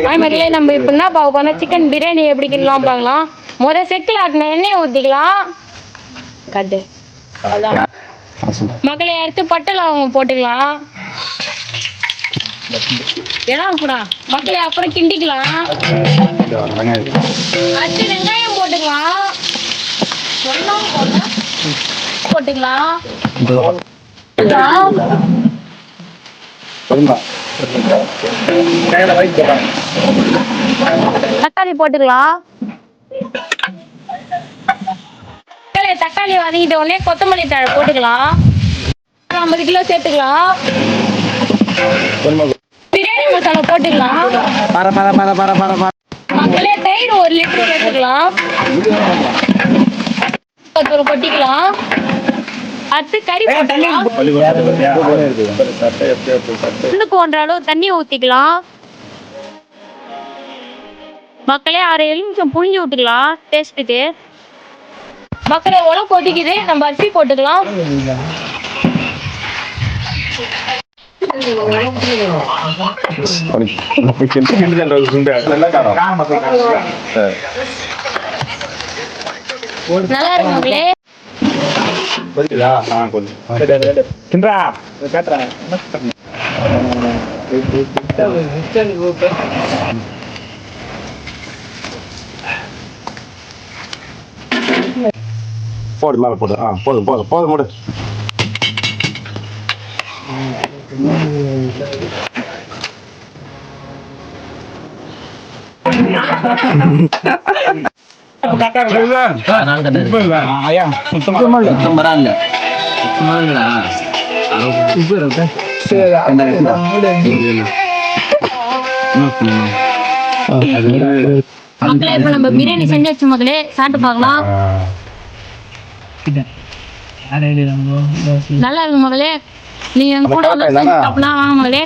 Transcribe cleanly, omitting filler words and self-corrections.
மக்களே நம்ம இப்போ என்ன பார்க்க போனால் சிக்கன் பிரியாணி எப்படி கிண்டலாம் பார்க்கலாம். முதல் செக்கில் ஆட்டின எண்ணெயை ஊற்றிக்கலாம். கட்டு அதான் மக்களே அடுத்து பட்டை லவங்கம் போட்டுக்கலாம். எல்லாம் கூட மக்களே அப்புறம் கிண்டிக்கலாம். அடுத்து வெங்காயம் போட்டுக்கலாம். போட்டுக்கலாம். தக்காளி போட்டுக்கலாம். தக்காளி வதங்கிட்ட உடனே கொத்தமல்லி தழை போட்டுக்கலாம். 50 கிலோ சேர்த்துக்கலாம். பிரியாணி மசாலா போட்டுக்கலாம். மக்களே தயிர் 1 லிட்டர் சேர்த்துக்கலாம். கொட்டிக்கலாம். அடுத்து கறி போட்டுக்கலாம். 1 அளவு தண்ணி ஊத்திக்கலாம். மக்களே 6 எலுமிச்சம் புழிஞ்சு விட்டுக்கலாம் டேஸ்ட்டுக்கு. மக்களே உலகம் கொதிக்குது, நம்ம அரிசி போட்டுக்கலாம். நல்லா இருக்கு மக்களே. போடு மேல போடு. போதும் போதும் போதும் போடு. மக்களே இப்ப நம்ம பிரியாணி செஞ்சு வச்சு மக்களே சாப்பிட்டு பார்க்கலாம். நல்லா இருக்கு மகளே. நீங்க கூட வாங்க மகளே.